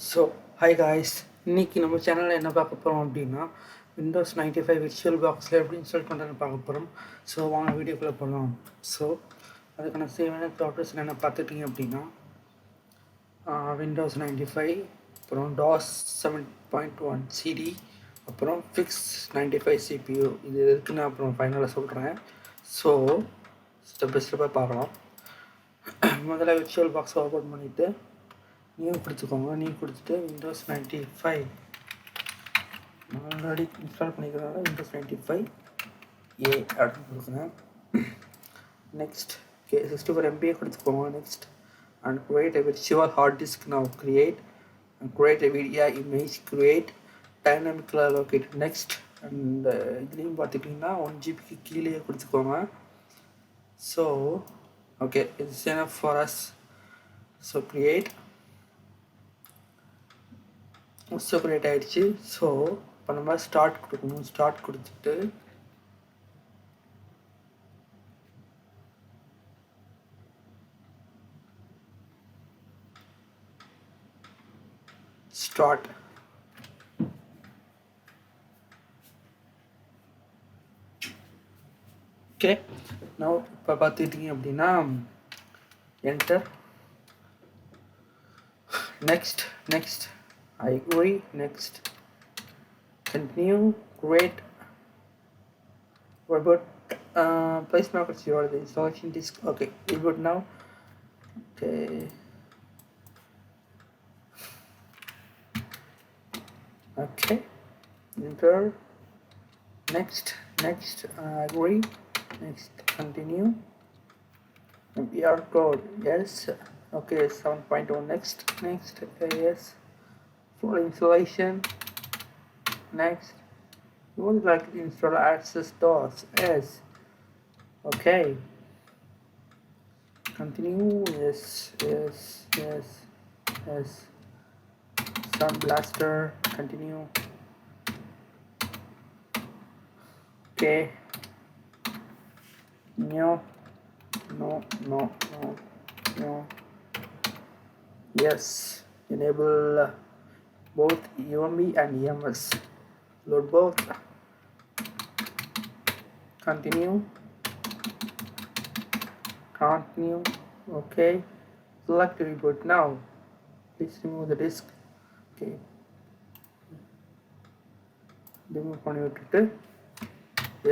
So hi guys, இன்றைக்கி நம்ம சேனலில் என்ன பார்க்க போகிறோம் அப்படின்னா விண்டோஸ் 95 விர்ச்சுவல் பாக்ஸில் எப்படி இன்ஸ்டால் பண்ணுறதுன்னு பார்க்க போகிறோம். ஸோ வாங்க வீடியோக்குள்ளே போகலாம். ஸோ அதுக்கான சேவையான ப்ராசஸ் என்னென்ன பார்த்துட்டிங்க அப்படின்னா விண்டோஸ் 95, அப்புறம் டாஸ் 7.1 சிடி, அப்புறம் ஃபிக்ஸ் 95 சிபியூ. இது எதுக்கு நான் அப்புறம் ஃபைனலாக சொல்கிறேன். ஸோ ஸ்டெப் பை ஸ்டெப்பாக பார்க்கலாம். முதல்ல விர்ச்சுவல் பாக்ஸை ஓப்பன் பண்ணிவிட்டு நியூ கொடுத்துக்கோங்க. நியூ கொடுத்துட்டு விண்டோஸ் 95 ஆல்ரெடி இன்ஸ்டால் பண்ணிக்கிறனால விண்டோஸ் 95 ஏ அப்படின்னு கொடுக்குறேன். நெக்ஸ்ட் 64 MB கொடுத்துக்கோங்க. Next and create a virtual hard disk now. Create and create a media image. Create dynamically located. Next and இதுலேயும் பார்த்துட்டிங்கன்னா 1 GB கீழே கொடுத்துக்கோங்க. So okay, it's enough for us. So create separate ஆகிடுச்சு. So இப்போ நம்ம start கொடுக்கணும். Start கொடுத்துட்டு start okay. நான் இப்போ பார்த்துக்கிட்டிங்க அப்படின்னா enter. Next next I agree. Next, continue. Create reboot. Place markers. You are the installation disk. Okay, reboot now. Okay. Okay. Enter. Next. Agree. Next, continue. MPR code. Yes. Okay. 7.1. Next. Yes. For installation. Next, you would like to install access DOS. Yes. Okay. Continue. Yes. Sound blaster. Continue. Okay. No. Yes. Enable both UMB and EMS. Load both. Continue. Okay. Select reboot now. Please remove the disk. Okay. Remove பண்ணி விட்டுட்டு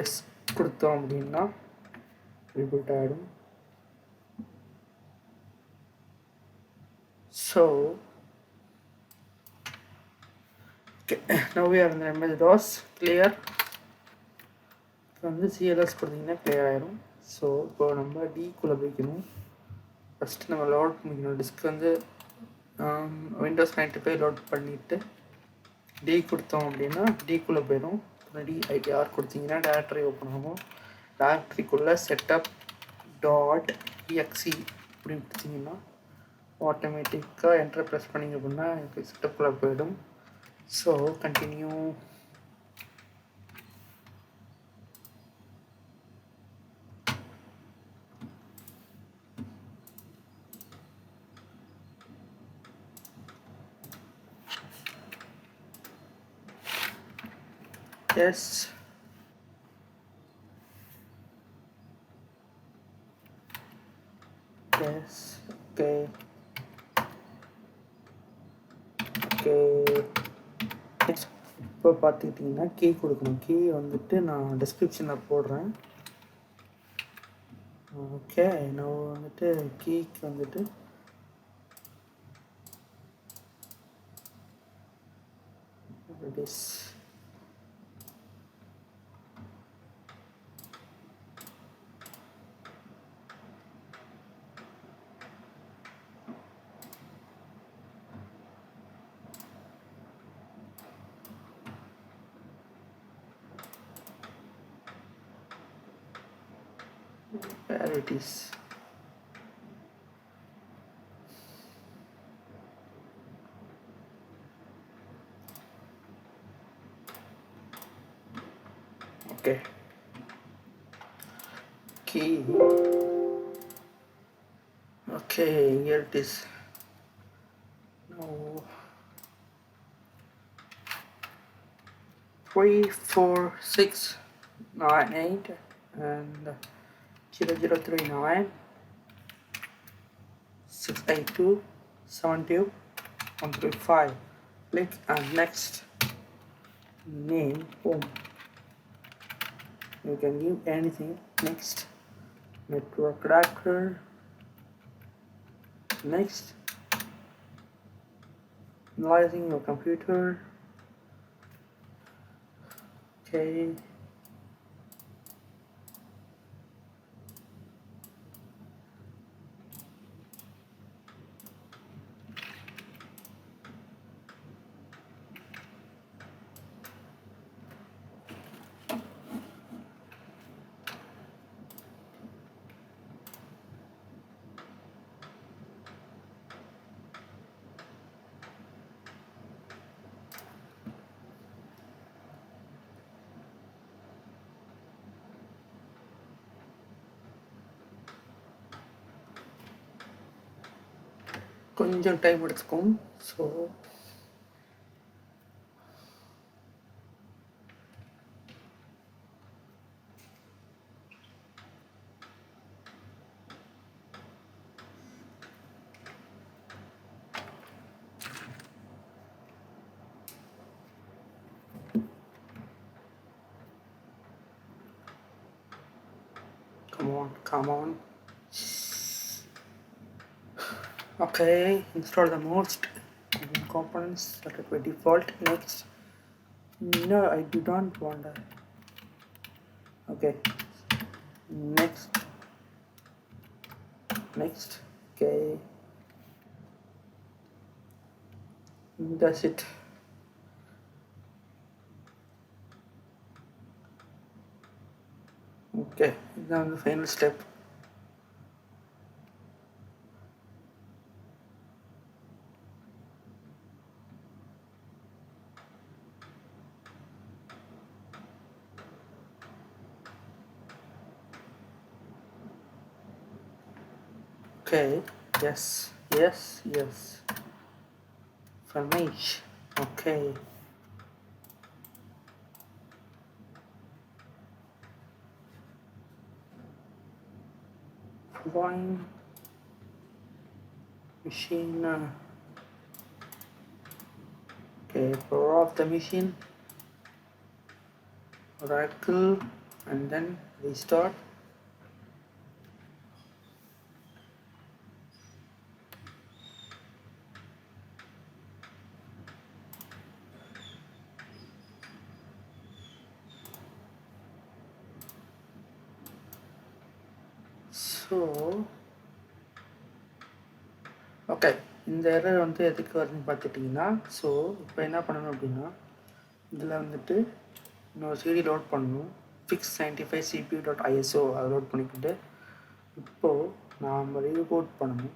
S கொடுத்தோம் அப்படின்னா reboot ஆகிடும். So okay, now we are in the image DOS. Clear. இப்போ வந்து CLS கொடுத்தீங்கன்னா clear ஆகிடும். So இப்போ நம்ம டிக்குள்ளே போய்க்கணும். ஃபஸ்ட்டு நம்ம லோட் பண்ணிக்கணும். டிஸ்க் வந்து விண்டோஸ் 95 லோட் பண்ணிவிட்டு டி கொடுத்தோம் அப்படின்னா டிக்குள்ளே போயிடும். DITR கொடுத்தீங்கன்னா டேரக்டரி ஓப்பன் ஆகும். டேரக்டரிக்குள்ளே செட்டப் .exe அப்படின்னு கொடுத்தீங்கன்னா ஆட்டோமேட்டிக்காக என்டர் ப்ரெஸ் பண்ணிங்க அப்படின்னா எனக்கு செட்டப்புக்குள்ளே போயிடும். So continue. Yes. Okay. இப்போ பார்த்துக்கிட்டிங்கன்னா கீ கொடுக்கணும். கீ வந்துட்டு நான் டிஸ்கிரிப்ஷனில் போடுறேன். ஓகே, நான் வந்துட்டு கீக்கு வந்துட்டு where it is. Okay. Key. Okay, here it is. Now 34698 and 0039 682 72 135. Click and next. Name, boom. You can give anything. Next. Network adapter. Next. Analyzing your computer. Okay. கொஞ்சம் time எடுத்துக்கும். So come on. Okay, install the most components that are by default. Next. No, I do not want that. Okay. Next. Okay. That's it. Okay, now the final step. Okay, yes. Finish. Okay. Flying machine. Okay, power off the machine. Oracle and then restart. So okay, இந்த error வந்து எதுக்கு வருதுன்னு பார்த்துட்டிங்கன்னா, so இப்போ என்ன பண்ணணும் அப்படின்னா, இதில் வந்துட்டு இன்னொரு சிடி லோட் பண்ணணும். fix95cpu.iso அதை லோட் பண்ணிக்கிட்டு இப்போது நாம் ரீபூட் பண்ணணும்.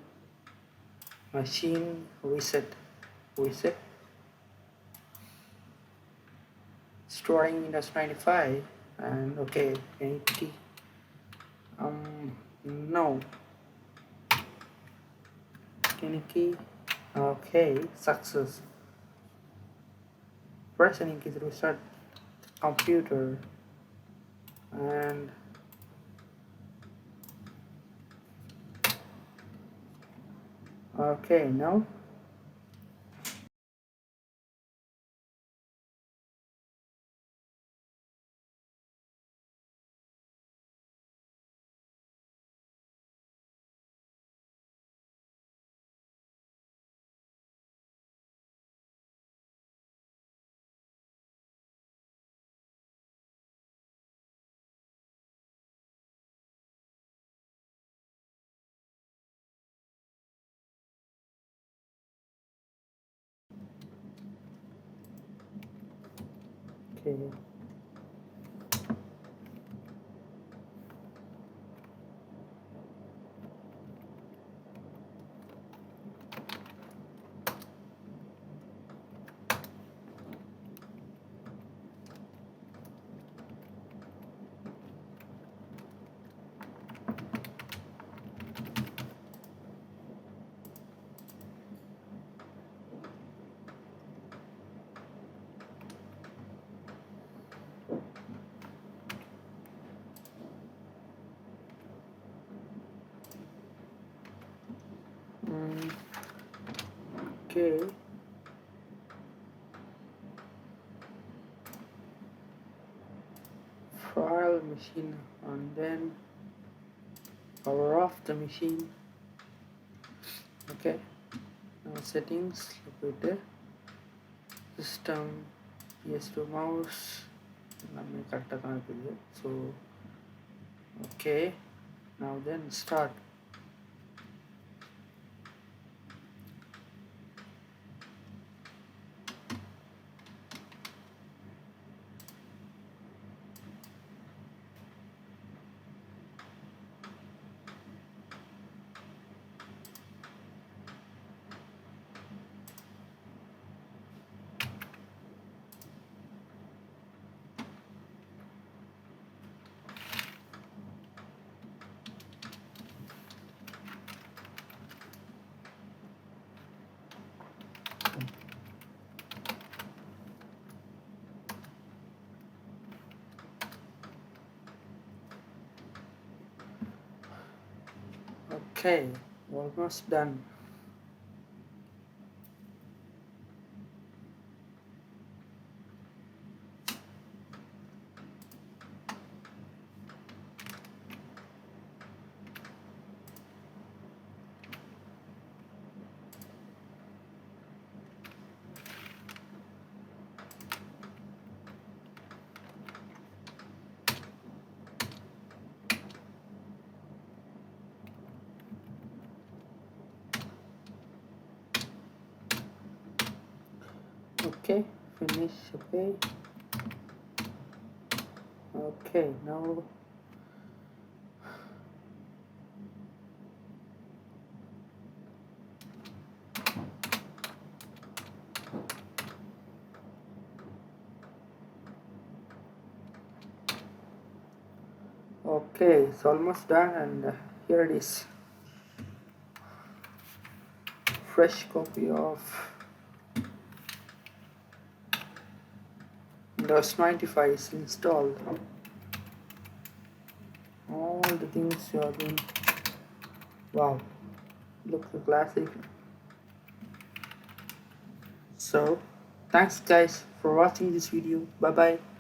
machine reset storing Windows 95 and okay, any no any key. Okay, success. Press any key to restart computer and okay, now okay. Okay. File machine and then power off the machine. Okay. Now settings, look at system, PS2 mouse. So okay, now then start. Okay, almost done. Okay, finish. Okay, now okay, it's almost done, and here it is. Fresh copy of Windows 95 is installed. All the things you are doing. Wow, looks classic. So thanks guys for watching this video. Bye bye.